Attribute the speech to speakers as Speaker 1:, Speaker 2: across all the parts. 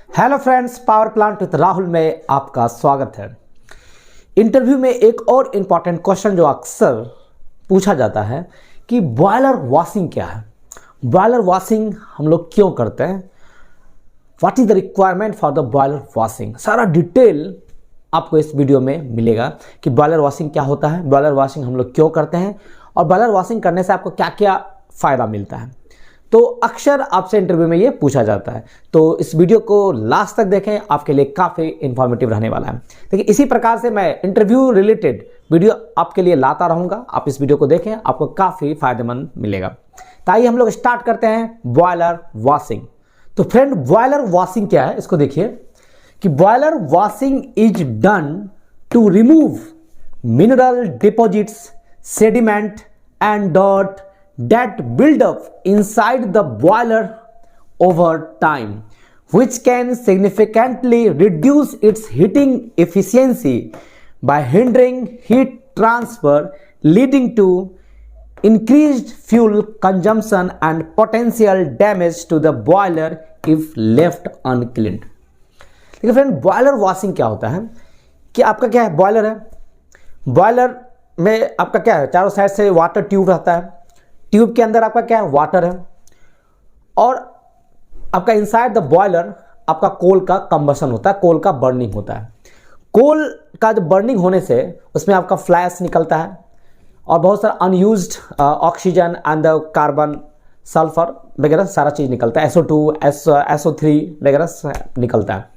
Speaker 1: Hello friends, power plant with Rahul में आपका स्वागत है। इंटरव्यू में एक और इम्पॉर्टेंट क्वेश्चन जो अक्सर पूछा जाता है कि बॉयलर वॉशिंग क्या है, बॉयलर वॉशिंग हम लोग क्यों करते हैं, what is the requirement for the boiler washing. सारा डिटेल आपको इस वीडियो में मिलेगा कि बॉयलर वॉशिंग क्या होता है, बॉयलर वॉशिंग हम लोग क्यों करते हैं और बॉयलर वॉशिंग करने से आपको क्या क्या फ़ायदा मिलता है। तो अक्सर आपसे इंटरव्यू में ये पूछा जाता है, तो इस वीडियो को लास्ट तक देखें, आपके लिए काफ़ी इंफॉर्मेटिव रहने वाला है। देखिए, इसी प्रकार से मैं इंटरव्यू रिलेटेड वीडियो आपके लिए लाता रहूँगा। आप इस वीडियो को देखें, आपको काफ़ी फायदेमंद मिलेगा। तो आइए हम लोग स्टार्ट करते हैं बॉयलर वॉशिंग। तो फ्रेंड, बॉयलर वॉशिंग क्या है इसको देखिए कि boiler washing is done to remove mineral deposits, sediment and dirt that build up inside the boiler over time, which can significantly reduce its heating efficiency by hindering heat transfer, leading to increased fuel consumption and potential damage to the boiler if left uncleaned। देखिए friend, boiler washing क्या होता है कि आपका क्या है, boiler है, boiler में आपका क्या है, चारों साइड से वाटर ट्यूब रहता है, ट्यूब के अंदर आपका क्या है, वाटर है, और आपका इनसाइड द बॉयलर आपका कोल का कंबशन होता है, कोल का बर्निंग होता है। कोल का जो बर्निंग होने से उसमें आपका फ्लैश निकलता है और बहुत सारा unused oxygen and carbon, sulphur वगैरह सारा चीज़ निकलता है, SO2 SO3 वगैरह निकलता है।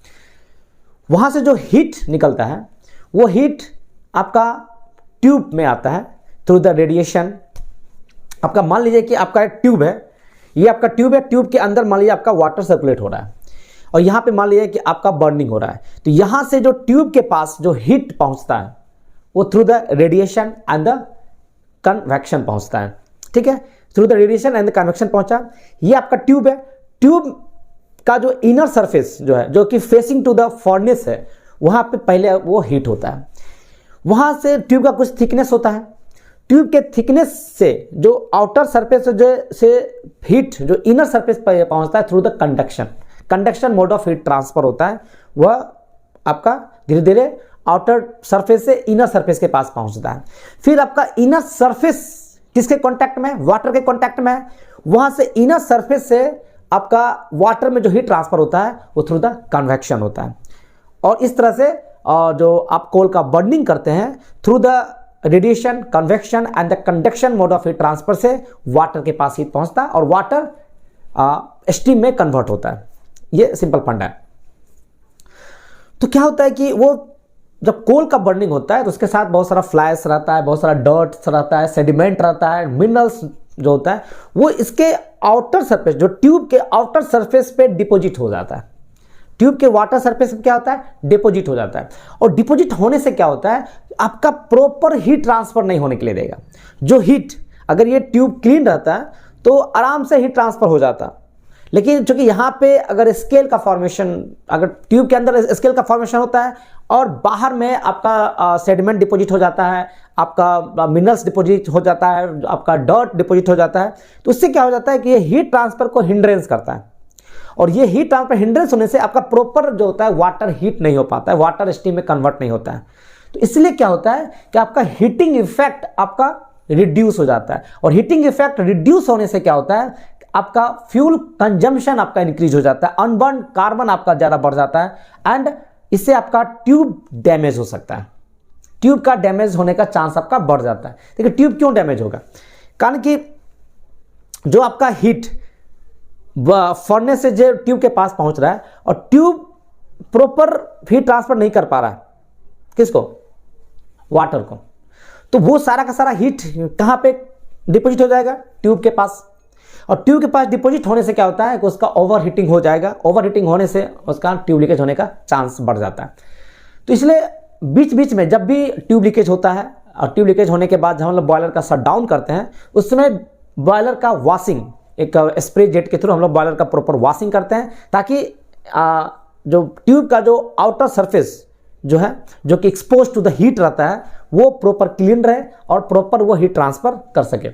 Speaker 1: वहाँ से जो हीट निकलता है वो हीट आपका ट्यूब में आता है थ्रू द रेडिएशन। आपका मान लीजिए कि आपका एक ट्यूब है, ये आपका ट्यूब है, ट्यूब के अंदर मान लीजिए आपका वाटर सर्कुलेट हो रहा है और यहाँ पे मान लीजिए कि आपका बर्निंग हो रहा है। तो यहाँ से जो ट्यूब के पास जो हीट पहुँचता है वो through the radiation and the convection पहुँचता है। ठीक है, through the radiation and the convection पहुँचा। ये आपका ट्यूब है, ट्यूब का जो इनर सरफेस जो है, जो कि फेसिंग टू द फर्नेस है, वहाँ पे पहले वो हीट होता है। वहाँ से ट्यूब का कुछ थिकनेस होता है, ट्यूब के थिकनेस से जो आउटर सरफेस से हीट जो इनर सरफेस पर पहुंचता है through the conduction, conduction mode of heat transfer होता है। वह आपका धीरे धीरे आउटर सरफेस से इनर सरफेस के पास पहुंचता है। फिर आपका इनर सरफेस किसके कांटेक्ट में, वाटर के कांटेक्ट में है। वहां से इनर सरफेस से आपका वाटर में जो हीट ट्रांसफर होता है वो थ्रू द कन्वेक्शन होता है। और इस तरह से जो आप कोल का बर्निंग करते हैं through the radiation, convection and the conduction mode of heat transfer से वाटर के पास हीट पहुंचता है और वाटर स्टीम में कन्वर्ट होता है। ये सिंपल फंडा है। तो क्या होता है कि वो जब कोल का बर्निंग होता है तो उसके साथ बहुत सारा फ्लैश रहता है, बहुत सारा डर्ट रहता है, सेडिमेंट रहता है, मिनरल्स जो होता है वो इसके आउटर सरफेस, जो ट्यूब के आउटर सरफेस पे डिपोजिट हो जाता है। ट्यूब के वाटर सरफेस में क्या होता है, डिपोजिट हो जाता है। और डिपोजिट होने से क्या होता है, आपका प्रॉपर हीट ट्रांसफर नहीं होने के लिए देगा। जो हीट, अगर ये ट्यूब क्लीन रहता है तो आराम से हीट ट्रांसफर हो जाता, लेकिन चूंकि यहाँ पे अगर स्केल का फॉर्मेशन, अगर ट्यूब के अंदर स्केल का फॉर्मेशन होता है और बाहर में आपका सेडिमेंट डिपोजिट हो जाता है, आपका मिनरल्स डिपोजिट हो जाता है, आपका डर्ट डिपोजिट हो जाता है, तो उससे क्या हो जाता है कि ये हीट ट्रांसफर को हिंड्रेंस करता है। और ये हीट ट्रांसफर हिंड्रेंस होने से आपका प्रॉपर जो होता है वाटर हीट नहीं हो पाता है, वाटर स्टीम में कन्वर्ट नहीं होता है। तो इसलिए क्या होता है कि आपका हीटिंग इफेक्ट आपका रिड्यूस हो जाता है। और हीटिंग इफेक्ट रिड्यूस होने से क्या होता है, आपका फ्यूल कंजम्पशन आपका इंक्रीज हो जाता है, अनबर्न कार्बन आपका ज़्यादा बढ़ जाता है एंड इससे आपका ट्यूब डैमेज हो सकता है। ट्यूब का डैमेज होने का चांस आपका बढ़ जाता है। देखिए, ट्यूब क्यों डैमेज होगा, कारण कि जो आपका हीट फर्नेस से जो ट्यूब के पास पहुंच रहा है और ट्यूब प्रॉपर हीट ट्रांसफर नहीं कर पा रहा है, किसको, वाटर को, तो वो सारा का सारा हीट कहां पे डिपोजिट हो जाएगा, ट्यूब के पास। और ट्यूब के पास डिपोजिट होने से क्या होता है कि उसका ओवर हीटिंग हो जाएगा, ओवर हीटिंग होने से उसका ट्यूब लीकेज होने का चांस बढ़ जाता है। तो इसलिए बीच बीच में जब भी ट्यूब लीकेज होता है और ट्यूब लीकेज होने के बाद जब हम लोग बॉयलर का शट डाउन करते हैं, उस समय बॉयलर का वॉशिंग, एक स्प्रे जेट के थ्रू हम लोग बॉयलर का प्रॉपर वॉशिंग करते हैं, ताकि जो ट्यूब का जो आउटर सरफेस जो है, जो कि एक्सपोज टू द हीट रहता है, वो प्रॉपर क्लीन रहे और प्रॉपर वो हीट ट्रांसफर कर सके।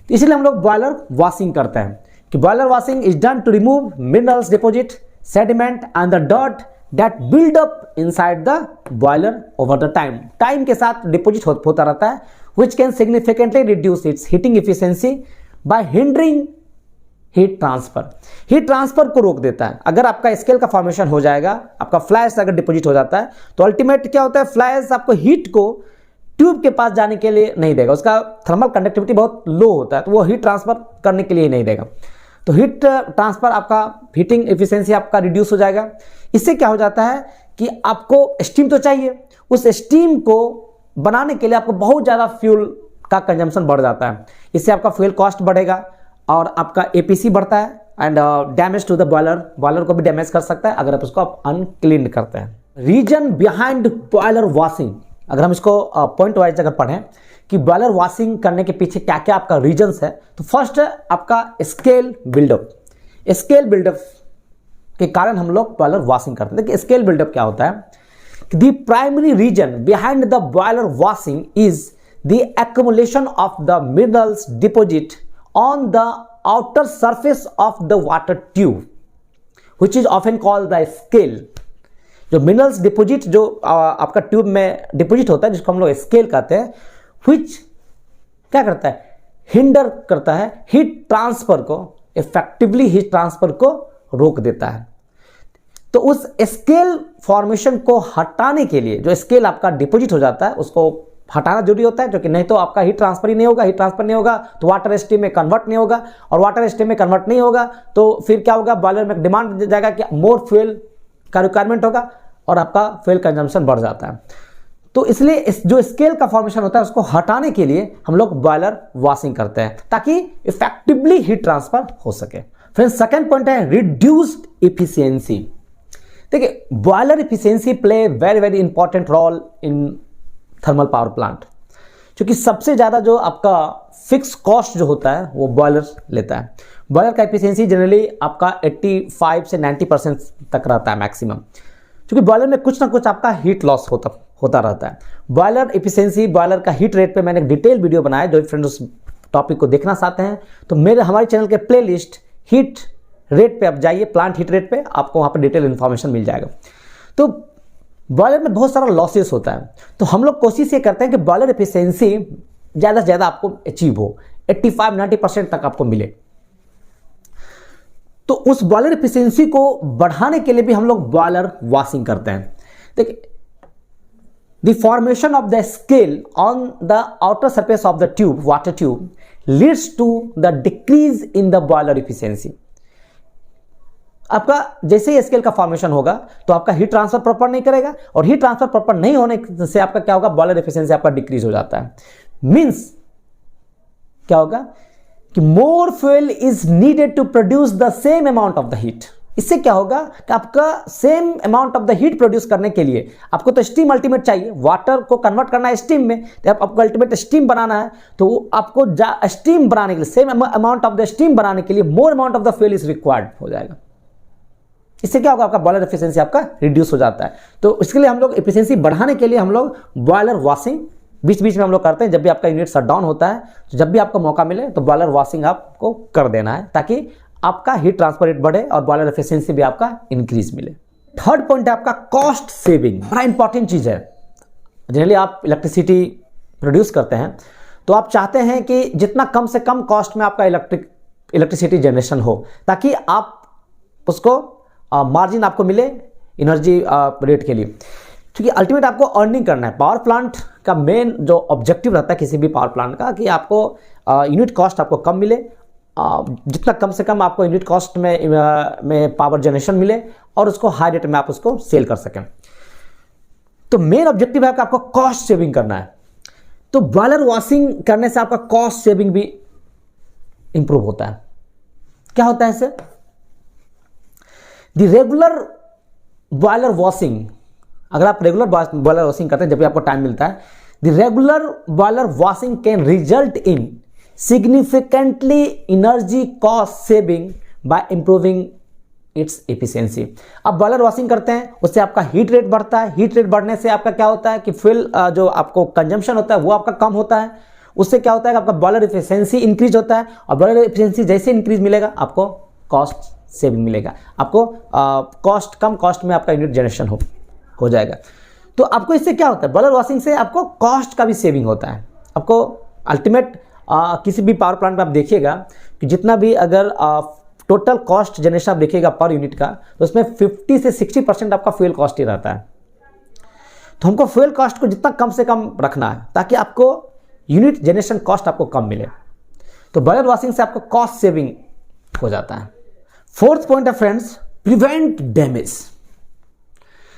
Speaker 1: इसलिए हम लोग बॉयलर वॉशिंग करते हैं कि boiler washing is done to remove minerals deposit, sediment and the dirt that build up inside the boiler over the time के साथ डिपोजिट होता रहता है, which can significantly reduce its heating efficiency by hindering heat transfer को रोक देता है। अगर आपका स्केल का फॉर्मेशन हो जाएगा, आपका फ्लैश अगर डिपोजिट हो जाता है, तो अल्टीमेट क्या होता है, फ्लैश आपको हीट को ट्यूब के पास जाने के लिए नहीं देगा, उसका थर्मल कंडक्टिविटी बहुत लो होता है, तो वो हीट ट्रांसफर करने के लिए नहीं देगा। तो हीट ट्रांसफर आपका हीटिंग एफिशिएंसी आपका रिड्यूस हो जाएगा। इससे क्या हो जाता है कि आपको स्टीम तो चाहिए, उस स्टीम को बनाने के लिए आपको बहुत ज़्यादा फ्यूल का कंजम्पशन बढ़ जाता है। इससे आपका फ्यूल कॉस्ट बढ़ेगा और आपका एपीसी बढ़ता है and damage to the boiler को भी डैमेज कर सकता है अगर आप उसको अनक्लीन करते हैं। रीजन बिहाइंड बॉयलर वॉशिंग, अगर हम इसको पॉइंट वाइज अगर पढ़ें कि बॉयलर वॉशिंग करने के पीछे क्या क्या आपका रीजन्स है, तो फर्स्ट है आपका स्केल बिल्डअप। स्केल बिल्डअप के कारण हम लोग बॉयलर वॉशिंग करते हैं। देखिए स्केल बिल्डअप क्या होता है, the primary reason behind the boiler washing is the accumulation of the minerals deposit on the outer surface of the water tube, which is often called the scale। जो minerals deposit जो आपका tube में deposit होता है, जिसको हम लोग scale कहते हैं, which क्या करता है, हिंडर करता है हीट ट्रांसफर को, इफेक्टिवली हीट ट्रांसफर को रोक देता है। तो उस स्केल फॉर्मेशन को हटाने के लिए, जो स्केल आपका डिपोजिट हो जाता है उसको हटाना जरूरी होता है, जो कि नहीं तो आपका हीट ट्रांसफर ही नहीं होगा। हीट ट्रांसफर नहीं होगा तो वाटर स्टीम में कन्वर्ट नहीं होगा, और वाटर स्टीम में कन्वर्ट नहीं होगा तो फिर क्या होगा, बॉयलर में डिमांड जाएगा कि मोर फ्यूल का रिक्वायरमेंट होगा और आपका फ्यूल कंजम्पशन बढ़ जाता है। तो इसलिए जो स्केल का फॉर्मेशन होता है उसको हटाने के लिए हम लोग बॉयलर वॉशिंग करते हैं ताकि इफेक्टिवली हीट ट्रांसफर हो सके। फिर सेकेंड पॉइंट है रिड्यूस्ड इफिशियंसी। देखिए boiler efficiency play very very important role in thermal power plant, क्योंकि सबसे ज़्यादा जो आपका फिक्स कॉस्ट जो होता है वो बॉयलर लेता है। बॉयलर का एफिशिएंसी जनरली आपका 85 से 90% तक रहता है मैक्सिमम, क्योंकि बॉयलर में कुछ ना कुछ आपका हीट लॉस होता रहता है। बॉयलर एफिशिएंसी, बॉयलर का हीट रेट पे मैंने एक डिटेल वीडियो बनाया, जो फ्रेंड उस टॉपिक को देखना चाहते हैं तो हमारे चैनल के प्ले लिस्ट हीट रेट पे आप जाइए, प्लांट हीट रेट पे आपको वहाँ पर डिटेल इन्फॉर्मेशन मिल जाएगा। तो बॉयलर में बहुत सारा लॉसेस होता है, तो हम लोग कोशिश ये करते हैं कि बॉयलर एफिशिएंसी ज़्यादा से ज़्यादा आपको अचीव हो, 85-90% तक आपको मिले। तो उस बॉयलर एफिशिएंसी को बढ़ाने के लिए भी हम लोग बॉयलर वॉशिंग करते हैं। देखिए the formation of the scale on the outer surface of the tube, water tube, leads to the decrease in the boiler efficiency. आपका जैसे ही स्केल का फॉर्मेशन होगा तो आपका हीट ट्रांसफर प्रॉपर नहीं करेगा, और हीट ट्रांसफर प्रॉपर नहीं होने से आपका क्या होगा, बॉयलर एफिशिएंसी आपका डिक्रीज हो जाता है। मींस क्या होगा कि more fuel is needed to produce the same amount of the heat. इससे क्या होगा कि आपका same amount of the heat produce करने के लिए आपको तो स्टीम अल्टीमेट चाहिए, वाटर को कन्वर्ट करना है स्टीम में, तो आपको अल्टीमेट स्टीम बनाना है, तो आपको स्टीम बनाने के लिए, same amount of the steam बनाने के लिए more amount of the fuel is required हो जाएगा। इससे क्या होगा, आपका बॉयलर एफिशिएंसी आपका रिड्यूस हो जाता है। तो इसके लिए हम लोग एफिशिएंसी बढ़ाने के लिए हम लोग बॉयलर वॉशिंग बीच बीच में हम लोग करते हैं। जब भी आपका यूनिट शट डाउन होता है, तो जब भी आपको मौका मिले तो बॉयलर वॉशिंग आपको कर देना है, ताकि आपका हीट ट्रांसफर रेट बढ़े और बॉयलर एफिशिएंसी भी आपका इंक्रीज मिले। थर्ड पॉइंट है आपका कॉस्ट सेविंग। बड़ा इंपॉर्टेंट चीज है। जनरली आप इलेक्ट्रिसिटी प्रोड्यूस करते हैं तो आप चाहते हैं कि जितना कम से कम कॉस्ट में आपका इलेक्ट्रिसिटी जनरेशन हो, ताकि आप उसको मार्जिन आपको मिले एनर्जी रेट के लिए, क्योंकि अल्टीमेट आपको अर्निंग करना है। पावर प्लांट का मेन जो ऑब्जेक्टिव रहता है किसी भी पावर प्लांट का, कि आपको यूनिट कॉस्ट आपको कम मिले, जितना कम से कम आपको यूनिट कॉस्ट में पावर जनरेशन मिले और उसको हाई रेट में आप उसको सेल कर सकें। तो मेन ऑब्जेक्टिव है कि आपको कॉस्ट सेविंग करना है। तो बॉयलर वॉशिंग करने से आपका कॉस्ट सेविंग भी इंप्रूव होता है। क्या होता है इससे, द रेगुलर बॉयलर वॉशिंग, अगर आप रेगुलर बॉयलर वॉशिंग करते हैं जब भी आपको टाइम मिलता है, the regular boiler washing can result in significantly energy cost saving by improving its efficiency. आप बॉयलर वॉशिंग करते हैं, उससे आपका हीट रेट बढ़ता है। हीट रेट बढ़ने से आपका क्या होता है कि फ्यूल जो आपको कंजम्पशन होता है वो आपका कम होता है। उससे क्या होता है कि आपका बॉयलर एफिशिएंसी इंक्रीज होता है, और बॉयलर एफिशिएंसी जैसे इंक्रीज मिलेगा आपको कॉस्ट सेविंग मिलेगा आपको, कम कॉस्ट में आपका यूनिट जनरेशन हो जाएगा। तो आपको इससे क्या होता है, बॉयलर वॉशिंग से आपको कॉस्ट का भी सेविंग होता है। आपको अल्टीमेट किसी भी पावर प्लांट में आप देखिएगा कि जितना भी अगर टोटल कॉस्ट जनरेशन आप देखिएगा पर यूनिट का, तो उसमें 50 से 60% आपका फ्यूल कॉस्ट ही रहता है। तो हमको फ्यूल कॉस्ट को जितना कम से कम रखना है ताकि आपको यूनिट जनरेशन कॉस्ट आपको कम मिले। तो बॉयलर वॉशिंग से आपको कॉस्ट सेविंग हो जाता है। फोर्थ पॉइंट है फ्रेंड्स, प्रिवेंट डैमेज।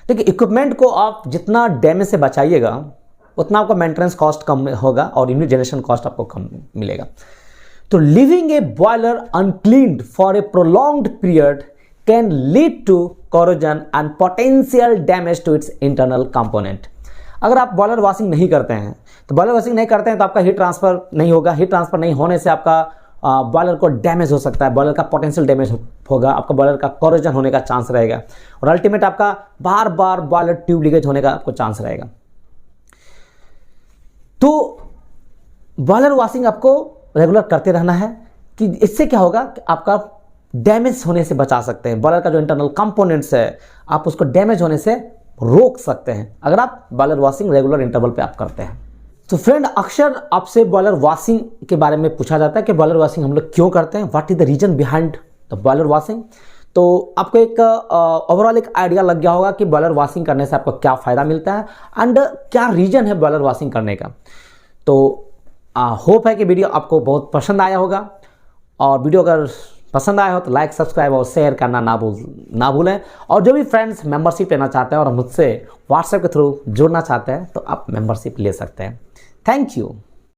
Speaker 1: देखिए, इक्विपमेंट को आप जितना डैमेज से बचाइएगा उतना आपका मेंटेनेंस कॉस्ट कम होगा और यूनिट जनरेशन कॉस्ट आपको कम मिलेगा। तो leaving a boiler uncleaned for a prolonged period can lead to corrosion and potential damage to its internal component। अगर आप बॉयलर वॉशिंग नहीं करते हैं तो आपका हीट ट्रांसफर नहीं होगा। हीट ट्रांसफर नहीं होने से आपका बॉयलर को डैमेज हो सकता है, बॉयलर का पोटेंशियल डैमेज होगा, आपका बॉयलर का corrosion होने का चांस रहेगा और अल्टीमेट आपका बार बार बॉयलर ट्यूब लीकेज होने का आपको चांस रहेगा। तो बॉयलर वॉशिंग आपको रेगुलर करते रहना है कि इससे क्या होगा कि आपका डैमेज होने से बचा सकते हैं। बॉयलर का जो इंटरनल कंपोनेंट्स है आप उसको डैमेज होने से रोक सकते हैं अगर आप बॉयलर वॉशिंग रेगुलर इंटरवल पे आप करते हैं। तो फ्रेंड, अक्सर आपसे बॉयलर वॉशिंग के बारे में पूछा जाता है कि बॉयलर वॉशिंग हम लोग क्यों करते हैं, what is the reason behind the boiler washing. तो आपको एक ओवरऑल एक आइडिया लग गया होगा कि बॉयलर वॉशिंग करने से आपको क्या फ़ायदा मिलता है एंड क्या रीजन है बॉयलर वॉशिंग करने का। तो होप है कि वीडियो आपको बहुत पसंद आया होगा और वीडियो अगर पसंद आया हो तो लाइक, सब्सक्राइब और शेयर करना ना भूलें। और जो भी फ्रेंड्स मेंबरशिप लेना चाहते हैं और मुझसे व्हाट्सएप के थ्रू जुड़ना चाहते हैं तो आप मेंबरशिप ले सकते हैं। Thank you.